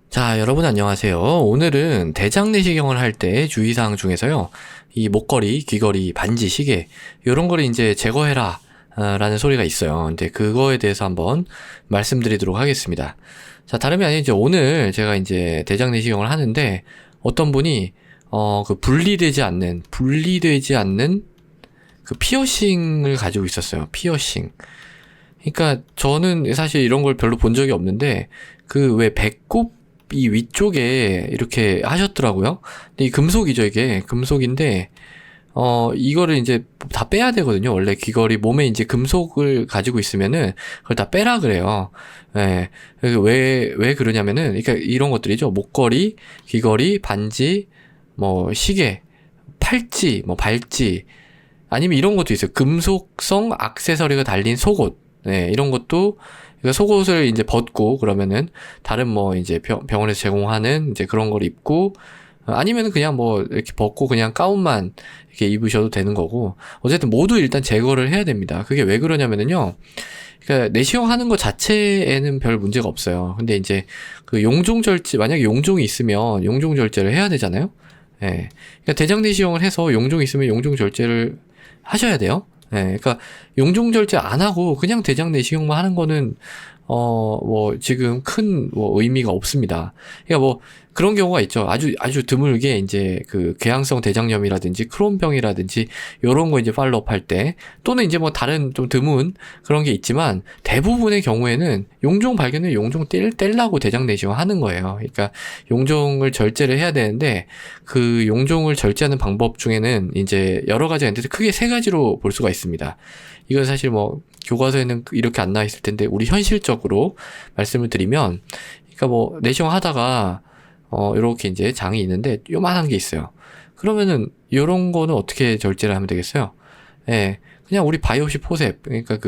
자, 여러분 안녕하세요. 오늘은 대장 내시경을 할 때 주의사항 중에서요. 이 목걸이, 귀걸이, 반지, 시계 요런 거를 이제 제거해라 라는 소리가 있어요. 근데 그거에 대해서 한번 말씀드리도록 하겠습니다. 자, 다름이 아니라 이제 오늘 제가 이제 대장 내시경을 하는데 어떤 분이 분리되지 않는 그 피어싱을 가지고 있었어요. 피어싱. 그러니까 저는 사실 이런 걸 별로 본 적이 없는데 그 왜 배꼽 이 위쪽에 이렇게 하셨더라고요. 근데 이 금속이죠, 이게. 금속인데, 이거를 이제 다 빼야 되거든요. 원래 귀걸이, 몸에 이제 금속을 가지고 있으면은, 그걸 다 빼라 그래요. 예. 그래서 왜 그러냐면은, 그러니까 이런 것들이죠. 목걸이, 귀걸이, 반지, 뭐, 시계, 팔찌, 뭐, 발찌, 아니면 이런 것도 있어요. 금속성 액세서리가 달린 속옷. 네, 이런 것도 그러니까 속옷을 이제 벗고 그러면은 다른 뭐 이제 병원에서 제공하는 이제 그런 걸 입고 아니면은 그냥 뭐 이렇게 벗고 그냥 가운만 이렇게 입으셔도 되는 거고 어쨌든 모두 일단 제거를 해야 됩니다. 그게 왜 그러냐면은요. 그러니까 내시경 하는 것 자체에는 별 문제가 없어요. 근데 이제 그 용종 절제 만약에 용종이 있으면 용종 절제를 해야 되잖아요. 예. 그러니까 대장 내시경을 해서 용종이 있으면 용종 절제를 하셔야 돼요. 예, 그러니까 용종 절제 안 하고 그냥 대장 내시경만 하는 거는 뭐 지금 큰 뭐 의미가 없습니다. 그러니까 뭐 그런 경우가 있죠. 아주 드물게 이제 그 궤양성 대장염이라든지 크론병이라든지 요런 거 이제 팔로업 할 때 또는 이제 뭐 다른 좀 드문 그런 게 있지만 대부분의 경우에는 용종 발견을 용종 떼려고 대장 내시경 하는 거예요. 그러니까 용종을 절제를 해야 되는데 그 용종을 절제하는 방법 중에는 이제 여러 가지가 있는데 크게 세 가지로 볼 수가 있습니다. 이건 사실 뭐 교과서에는 이렇게 안 나와 있을 텐데 우리 현실적으로 말씀을 드리면 그러니까 뭐 내시경 하다가 요렇게 이제 장이 있는데 요만한 게 있어요. 그러면은 요런 거는 어떻게 절제를 하면 되겠어요? 예. 그냥 우리 바이옵시 포셉 그러니까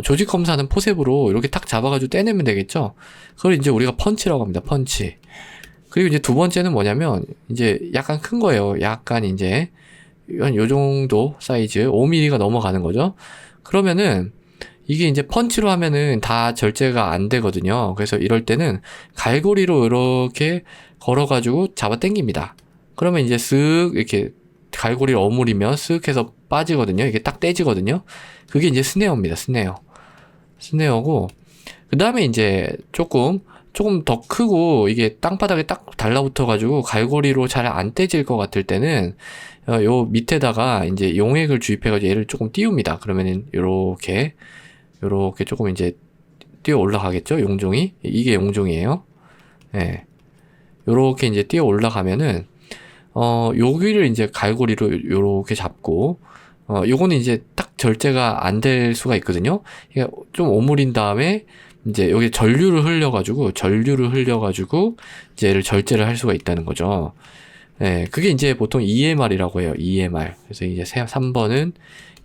조직 검사는 포셉으로 이렇게 탁 잡아가지고 떼내면 되겠죠? 그걸 이제 우리가 펀치라고 합니다. 펀치. 그리고 이제 두 번째는 뭐냐면 이제 약간 큰 거예요. 약간 이제 한 요 정도 사이즈 5mm가 넘어가는 거죠. 그러면은 이게 이제 펀치로 하면은 다 절제가 안 되거든요. 그래서 이럴 때는 갈고리로 이렇게 걸어가지고 잡아 당깁니다. 그러면 이제 쓱 이렇게 갈고리를 어무리면 쓱 해서 빠지거든요. 이게 딱 떼지거든요. 그게 이제 스네어입니다. 스네어고 그 다음에 이제 조금 더 크고 이게 땅바닥에 딱 달라붙어가지고 갈고리로 잘 안 떼질 것 같을 때는 요 밑에다가 이제 용액을 주입해가지고 얘를 조금 띄웁니다. 그러면은 요렇게 조금 이제 뛰어 올라가겠죠? 용종이. 이게 용종이에요. 예. 요렇게 이제 뛰어 올라가면은, 여기를 이제 갈고리로 요렇게 잡고, 요거는 이제 딱 절제가 안 될 수가 있거든요. 그러니까 좀 오므린 다음에, 이제 여기 전류를 흘려가지고, 이제 얘를 절제를 할 수가 있다는 거죠. 예, 그게 이제 보통 EMR이라고 해요. EMR. 그래서 이제 3번은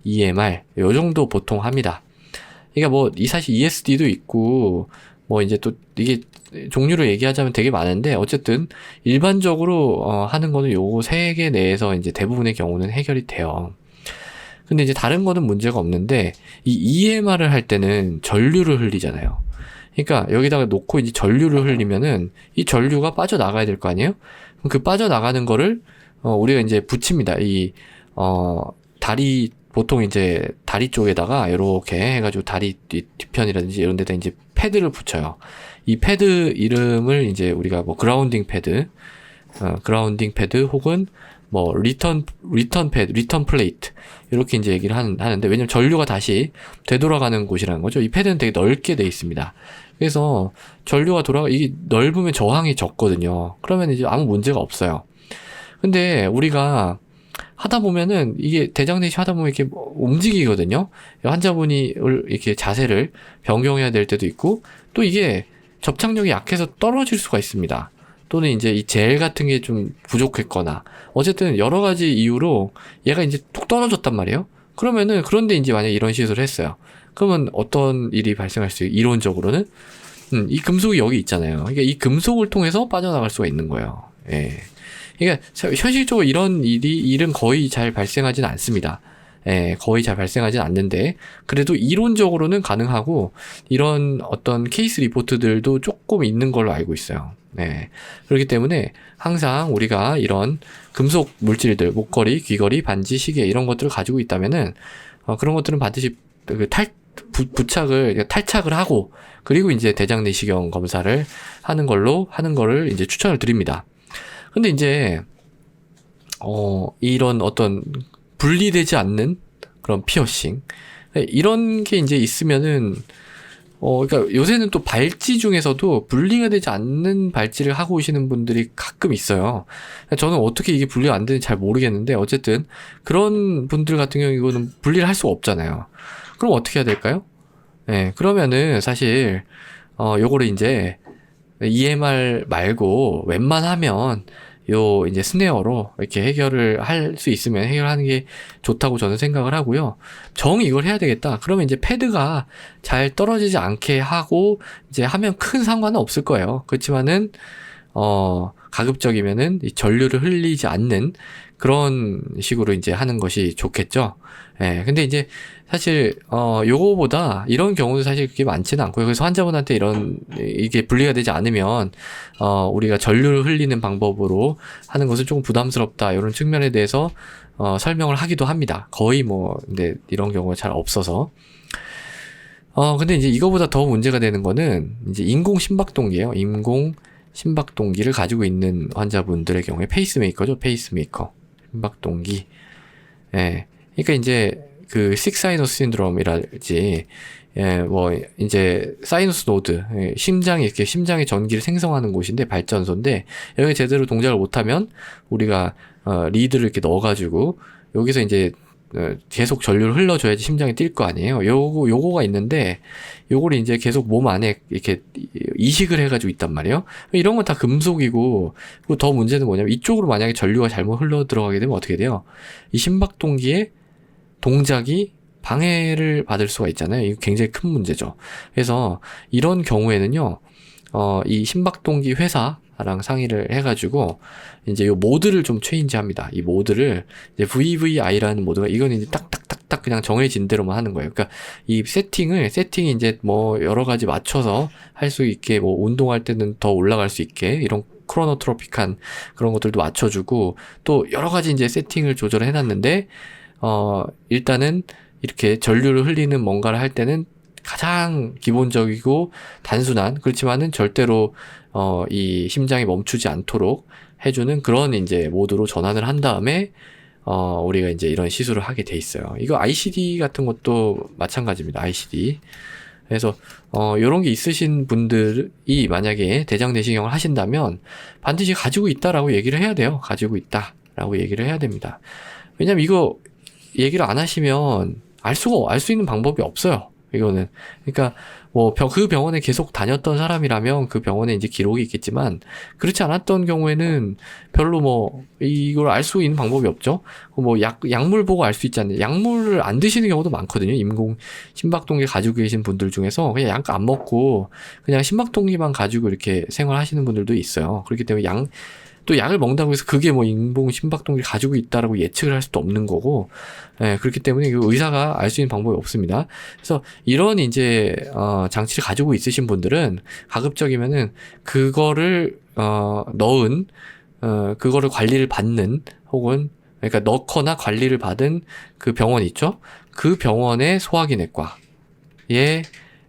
EMR. 요 정도 보통 합니다. 그러니까 뭐, 사실 ESD도 있고, 뭐 이제 또 이게 종류를 얘기하자면 되게 많은데, 어쨌든 일반적으로, 하는 거는 요거 세 개 내에서 이제 대부분의 경우는 해결이 돼요. 근데 이제 다른 거는 문제가 없는데, 이 EMR을 할 때는 전류를 흘리잖아요. 그러니까 여기다가 놓고 이제 전류를 흘리면은 이 전류가 빠져나가야 될 거 아니에요? 그럼 그 빠져나가는 거를, 우리가 이제 붙입니다. 다리, 보통 이제 다리 쪽에다가 이렇게 해가지고 다리 뒤편이라든지 이런 데다 이제 패드를 붙여요. 이 패드 이름을 이제 우리가 뭐 그라운딩 패드 혹은 뭐 리턴 플레이트 이렇게 이제 얘기를 하는데 왜냐면 전류가 다시 되돌아가는 곳이라는 거죠. 이 패드는 되게 넓게 돼 있습니다. 그래서 전류가 이게 넓으면 저항이 적거든요. 그러면 이제 아무 문제가 없어요. 근데 우리가 하다 보면은 이게 대장 내시 하다 보면 이렇게 움직이거든요. 환자분이 이렇게 자세를 변경해야 될 때도 있고 또 이게 접착력이 약해서 떨어질 수가 있습니다. 또는 이제 이 젤 같은 게 좀 부족했거나 어쨌든 여러 가지 이유로 얘가 이제 툭 떨어졌단 말이에요. 그러면은 그런데 이제 만약에 이런 시술을 했어요. 그러면 어떤 일이 발생할 수 있어요? 이론적으로는 이 금속이 여기 있잖아요. 그러니까 이 금속을 통해서 빠져나갈 수가 있는 거예요. 예. 그러니까 현실적으로 이런 일은 거의 잘 발생하지는 않습니다. 거의 잘 발생하진 않는데 그래도 이론적으로는 가능하고 이런 어떤 케이스 리포트들도 조금 있는 걸로 알고 있어요. 그렇기 때문에 항상 우리가 이런 금속 물질들, 목걸이, 귀걸이, 반지, 시계 이런 것들을 가지고 있다면은 그런 것들은 반드시 부착을 탈착을 하고 그리고 이제 대장 내시경 검사를 하는 거를 이제 추천을 드립니다. 근데 이제 이런 어떤 분리되지 않는 그런 피어싱 이런 게 이제 있으면은 그러니까 요새는 또 발찌 중에서도 분리가 되지 않는 발찌를 하고 오시는 분들이 가끔 있어요. 저는 어떻게 이게 분리가 안 되는지 잘 모르겠는데 어쨌든 그런 분들 같은 경우 이거는 분리를 할 수가 없잖아요. 그럼 어떻게 해야 될까요? 그러면은 사실 요거를 이제 EMR 말고 웬만하면 요 이제 스네어로 이렇게 해결을 할 수 있으면 해결하는 게 좋다고 저는 생각을 하고요. 정 이걸 해야 되겠다. 그러면 이제 패드가 잘 떨어지지 않게 하고 이제 하면 큰 상관은 없을 거예요. 그렇지만은 가급적이면은 이 전류를 흘리지 않는 그런 식으로 이제 하는 것이 좋겠죠. 근데 이제 사실 요거보다 이런 경우도 사실 그렇게 많지는 않고요. 그래서 환자분한테 이게 분리가 되지 않으면 우리가 전류를 흘리는 방법으로 하는 것은 조금 부담스럽다 이런 측면에 대해서 설명을 하기도 합니다. 거의 근데 이런 경우가 잘 없어서. 근데 이제 이거보다 더 문제가 되는 거는 이제 인공 심박동기예요. 인공 심박동기를 가지고 있는 환자분들의 경우에 페이스메이커죠. 페이스메이커. 심박동기. 그러니까 이제 그 식사이너스 신드롬이랄지 이제 사이너스 노드 심장에 전기를 생성하는 곳인데 발전소인데 여기 제대로 동작을 못하면 우리가 리드를 이렇게 넣어가지고 여기서 이제 계속 전류를 흘러줘야지 심장이 뛸 거 아니에요. 요거가 있는데 요거를 이제 계속 몸 안에 이렇게 이식을 해가지고 있단 말이에요. 이런 건 다 금속이고 그리고 더 문제는 뭐냐면 이쪽으로 만약에 전류가 잘못 흘러 들어가게 되면 어떻게 돼요? 이 심박동기의 동작이 방해를 받을 수가 있잖아요. 이거 굉장히 큰 문제죠. 그래서 이런 경우에는요, 이 심박동기 회사랑 상의를 해가지고, 이제 요 모드를 좀 체인지합니다. 이 모드를, 이제 VVI라는 모드가, 이건 이제 딱딱딱딱 그냥 정해진 대로만 하는 거예요. 그러니까 이 세팅이 이제 여러 가지 맞춰서 할 수 있게, 운동할 때는 더 올라갈 수 있게, 이런 크로노트로픽한 그런 것들도 맞춰주고, 또 여러 가지 이제 세팅을 조절을 해놨는데, 일단은 이렇게 전류를 흘리는 뭔가를 할 때는 가장 기본적이고 단순한 그렇지만은 절대로 이 심장이 멈추지 않도록 해주는 그런 이제 모드로 전환을 한 다음에 우리가 이제 이런 시술을 하게 돼 있어요. 이거 ICD 같은 것도 마찬가지입니다. ICD. 그래서 요런 게 있으신 분들이 만약에 대장 내시경을 하신다면 반드시 가지고 있다라고 얘기를 해야 돼요. 가지고 있다라고 얘기를 해야 됩니다. 왜냐면 이거 얘기를 안 하시면 알 수 있는 방법이 없어요. 이거는. 그러니까 그 병원에 계속 다녔던 사람이라면 그 병원에 이제 기록이 있겠지만 그렇지 않았던 경우에는 별로 이걸 알 수 있는 방법이 없죠. 약물 보고 알 수 있지 않나요? 약물을 안 드시는 경우도 많거든요. 인공 심박동기 가지고 계신 분들 중에서 그냥 약 안 먹고 그냥 심박동기만 가지고 이렇게 생활하시는 분들도 있어요. 그렇기 때문에 또 약을 먹는다고 해서 그게 인공 심박동기를 가지고 있다라고 예측을 할 수도 없는 거고, 그렇기 때문에 의사가 알 수 있는 방법이 없습니다. 그래서 이런 이제, 장치를 가지고 있으신 분들은 가급적이면은 그거를, 그거를 관리를 받는 혹은, 그러니까 넣거나 관리를 받은 그 병원 있죠? 그 병원의 소화기내과에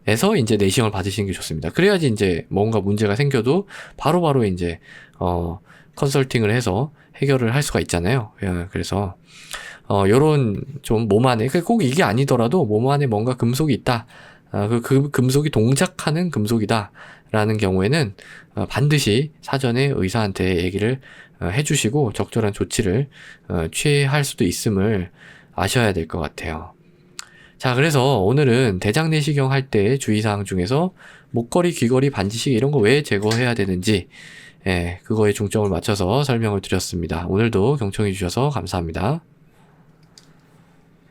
에서 이제 내시경을 받으시는 게 좋습니다. 그래야지 이제 뭔가 문제가 생겨도 바로바로 이제, 컨설팅을 해서 해결을 할 수가 있잖아요. 그래서 요런 좀 몸 안에 꼭 이게 아니더라도 몸 안에 뭔가 금속이 있다. 그 금속이 동작하는 금속이다 라는 경우에는 반드시 사전에 의사한테 얘기를 해주시고 적절한 조치를 취할 수도 있음을 아셔야 될 것 같아요. 자, 그래서 오늘은 대장 내시경 할 때 주의사항 중에서 목걸이, 귀걸이, 반지, 시계 이런 거 왜 제거해야 되는지 그거에 중점을 맞춰서 설명을 드렸습니다. 오늘도 경청해 주셔서 감사합니다.